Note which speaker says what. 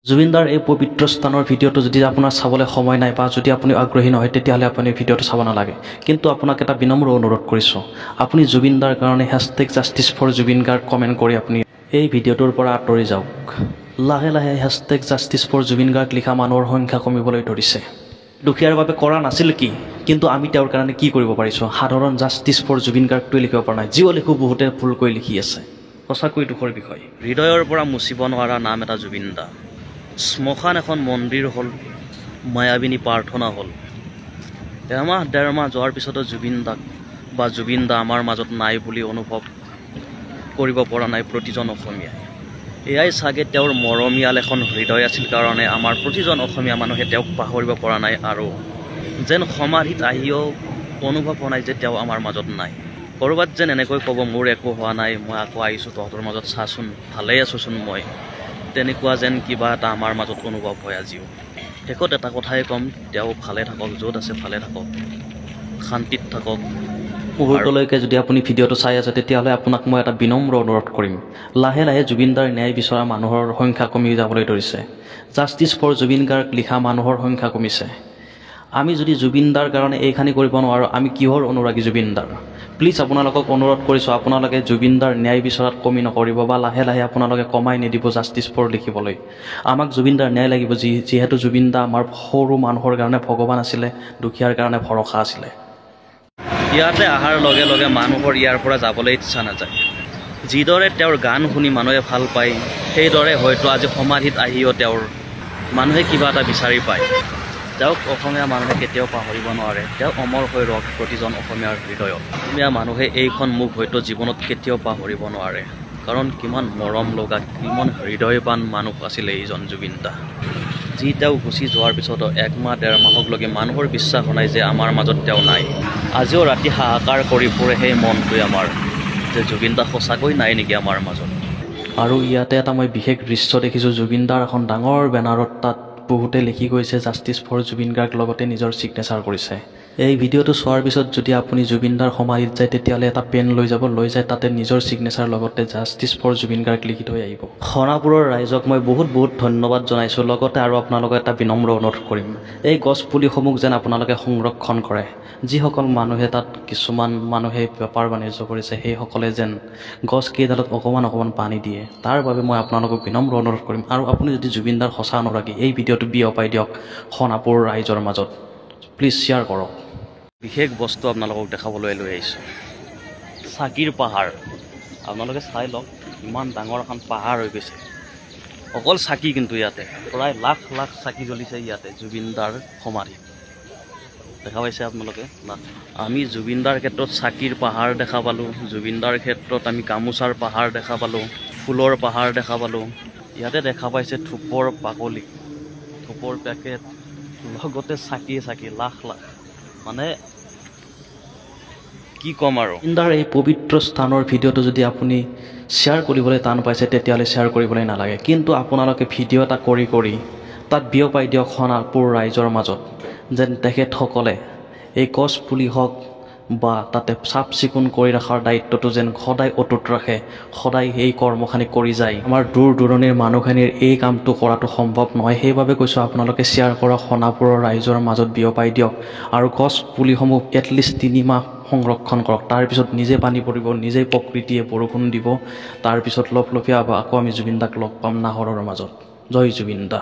Speaker 1: জুবিনদাৰ এই পবিত্ৰ স্থানৰ ভিডিঅ'টো যদি আপোনাৰ চাবলৈ সময় নাই বা যদি আপুনি আগ্ৰহী নহয় তেতিয়াহ'লে আপুনি ভিডিঅ'টো চাব নালাগে। কিন্তু আপোনাক এটা বিনম্ৰ অনুৰোধ কৰিছোঁ, আপুনি জুবিনদাৰ কাৰণে #justice for Zubeen Garg comment কৰি আপুনি এই ভিডিঅ'টোৰ পৰা আঁতৰি যাওক। লাহে লাহে #জাষ্টিছ ফৰ জুবিন গাৰ্গ লিখা মানুহৰ সংখ্যা কমিবলৈ ধৰিছে। দুখীয়াৰ বাবে কৰা নাছিল কি, কিন্তু আমি তেওঁৰ কাৰণে কি কৰিব পাৰিছোঁ? সাধাৰণ জাষ্টিছ ফৰ জুবিন গাৰ্গটোৱে লিখিব পৰা নাই। যিও লিখোঁ বহুতে ভুলকৈ লিখি আছে। সঁচাকৈ দুখৰ বিষয়। হৃদয়ৰ পৰা মুচিব নোৱাৰা নাম এটা জুবিন দা। শ্মশান এখন মন্দিৰ হ'ল, মায়াবিনী প্ৰাৰ্থনা হ'ল। এমাহ ডেৰমাহ যোৱাৰ পিছতো জুবিন দা আমাৰ মাজত নাই বুলি অনুভৱ কৰিব পৰা নাই প্ৰতিজন অসমীয়াই। এয়াই চাগে তেওঁৰ মৰমীয়াল এখন হৃদয় আছিল কাৰণে আমাৰ প্ৰতিজন অসমীয়া মানুহে তেওঁক পাহৰিব পৰা নাই আৰু যেন সমাধিত আহিও অনুভৱ হোৱা নাই যে তেওঁ আমাৰ মাজত নাই। ক'ৰবাত যেন এনেকৈ ক'ব, মোৰ একো হোৱা নাই, মই আকৌ আহিছোঁ তহঁতৰ মাজত, চাচোন ভালেই আছোঁচোন মই, তেনেকুৱা যেন কিবা এটা আমাৰ মাজত অনুভৱ হয় আজিও। শেষত এটা কথাই ক'ম, তেওঁ ভালে থাকক, য'ত আছে ভালে থাকক, শান্তিত থাকক। মুহূৰ্তলৈকে যদি আপুনি ভিডিঅ'টো চাই আছে তেতিয়াহ'লে আপোনাক মই এটা বিনম্ৰ অনুৰোধ কৰিম। লাহে লাহে জুবিনদাৰ ন্যায় বিচৰা মানুহৰ সংখ্যা কমি যাবলৈ ধৰিছে। জাষ্টিছ ফৰ জুবিন গাৰ্গ লিখা মানুহৰ সংখ্যা কমিছে। আমি যদি জুবিনদাৰ কাৰণে এইখিনি কৰিব নোৱাৰোঁ, আমি কিহৰ অনুৰাগী জুবিনদাৰ? প্লিজ আপোনালোকক অনুৰোধ কৰিছোঁ, আপোনালোকে জুবিনদাৰ ন্যায় বিচৰাত কমি নকৰিব বা লাহে লাহে আপোনালোকে কমাই নিদিব জাষ্টিছ ফৰ লিখিবলৈ। আমাক জুবিনদাৰ ন্যায় লাগিব, যিহেতু জুবিনদা আমাৰ সৰু মানুহৰ কাৰণে ভগৱান আছিলে, দুখীয়াৰ কাৰণে ভৰসা আছিলে। ইয়াতে অহাৰ লগে লগে মানুহৰ ইয়াৰ পৰা যাবলৈ ইচ্ছা নাযায়। যিদৰে তেওঁৰ গান শুনি মানুহে ভাল পায়, সেইদৰে হয়তো আজি সমাধিত আহিও তেওঁৰ মানুহে কিবা এটা বিচাৰি পায়। তেওঁক অসমীয়া মানুহে কেতিয়াও পাহৰিব নোৱাৰে। তেওঁ অমৰ হৈ ৰওক প্ৰতিজন অসমীয়াৰ হৃদয়ত। অসমীয়া মানুহে এইখন মুখ হয়তো জীৱনত কেতিয়াও পাহৰিব নোৱাৰে, কাৰণ কিমান মৰম লগা, কিমান হৃদয়বান মানুহ আছিলে এইজন জুবিন দা। যি তেওঁ গুচি যোৱাৰ পিছতো একমাহ ডেৰমাহকলৈকে মানুহৰ বিশ্বাস নাই যে আমাৰ মাজত তেওঁ নাই। আজিও ৰাতি হাহাকাৰ কৰি ফুৰে সেই মনটোৱে আমাৰ, যে জুবিন দা সঁচাকৈ নাই নেকি আমাৰ মাজত। আৰু ইয়াতে এটা মই বিশেষ দৃশ্য দেখিছোঁ, জুবিনদাৰ এখন ডাঙৰ বেনাৰত তাত বহুতে লিখি গৈছে জাষ্টিছ ফৰ জুবিন গাৰ্গ, লগতে নিজৰ ছিগনেচাৰ কৰিছে। এই ভিডিঅ'টো চোৱাৰ পিছত যদি আপুনি জুবিনদাৰ সমাধিত যায় তেতিয়াহ'লে এটা পেন লৈ যাব, লৈ যায় তাতে নিজৰ ছিগনেচাৰ লগতে জাষ্টিছ ফৰ জুবিন গাৰ্গ লিখি থৈ আহিব। সোণাপুৰৰ ৰাইজক মই বহুত ধন্যবাদ জনাইছোঁ। লগতে আৰু আপোনালোকক এটা বিনম্ৰ অনুৰোধ কৰিম, এই গছপুলিসমূহ যেন আপোনালোকে সংৰক্ষণ কৰে। যিসকল মানুহে তাত কিছুমান মানুহে বেপাৰ বাণিজ্য কৰিছে, সেইসকলে যেন গছকেইডালত অকণমান পানী দিয়ে, তাৰ বাবে মই আপোনালোকক বিনম্ৰ অনুৰোধ কৰিম। আৰু আপুনি যদি জুবিনদাৰ সঁচা অনুৰাগী, এই ভিডিঅ'টো বিয়পাই দিয়ক সোণাপুৰ ৰাইজৰ মাজত, প্লিজ শ্বেয়াৰ কৰক। বিশেষ বস্তু আপোনালোকক দেখাবলৈ লৈ আহিছোঁ, চাকিৰ পাহাৰ। আপোনালোকে চাই লওক, ইমান ডাঙৰ এখন পাহাৰ হৈ গৈছে। অকল চাকি, কিন্তু ইয়াতে প্ৰায় লাখ লাখ চাকি জ্বলিছে ইয়াতে জুবিনদাৰ সমাধিত। দেখা পাইছে আপোনালোকে? আমি জুবিনদাৰ ক্ষেত্ৰত চাকিৰ পাহাৰ দেখা পালোঁ, জুবিনদাৰ ক্ষেত্ৰত আমি গামোচাৰ পাহাৰ দেখা পালোঁ, ফুলৰ পাহাৰ দেখা পালোঁ। ইয়াতে দেখা পাইছে ধূপৰ বাকলি, ধূপৰ পেকেট, লগতে চাকি লাখ লাখ। মানে কি ক'ম আৰু। জুবিনদাৰ এই পবিত্ৰ স্থানৰ ভিডিঅ'টো যদি আপুনি শ্বেয়াৰ কৰিবলৈ টান পাইছে তেতিয়াহ'লে শ্বেয়াৰ কৰিবলৈ নালাগে, কিন্তু আপোনালোকে ভিডিঅ' এটা কৰি তাত বিয়পাই দিয়ক সোণাপুৰ ৰাইজৰ মাজত, যেন তেখেতসকলে এই গছ পুলি হওক বা তাতে চাফ চিকুণ কৰি ৰখাৰ দায়িত্বটো যেন সদায় অটুট ৰাখে, সদায় এই কৰ্মখিনি কৰি যায়। আমাৰ দূৰ দূৰণিৰ মানুহখিনিৰ এই কামটো কৰাটো সম্ভৱ নহয়, সেইবাবে কৈছোঁ আপোনালোকে শ্বেয়াৰ কৰক, সোণাপুৰৰ ৰাইজৰ মাজত বিয়পাই দিয়ক আৰু গছ পুলিসমূহ এটলিষ্ট 3 মাহ সংৰক্ষণ কৰক। তাৰপিছত নিজে পানী পৰিব, নিজেই প্ৰকৃতিয়ে বৰষুণ দিব, তাৰপিছত লপলপীয়া আকৌ আমি জুবিন দাক লগ পাম নাহৰৰ মাজত। জয় জুবিন দা।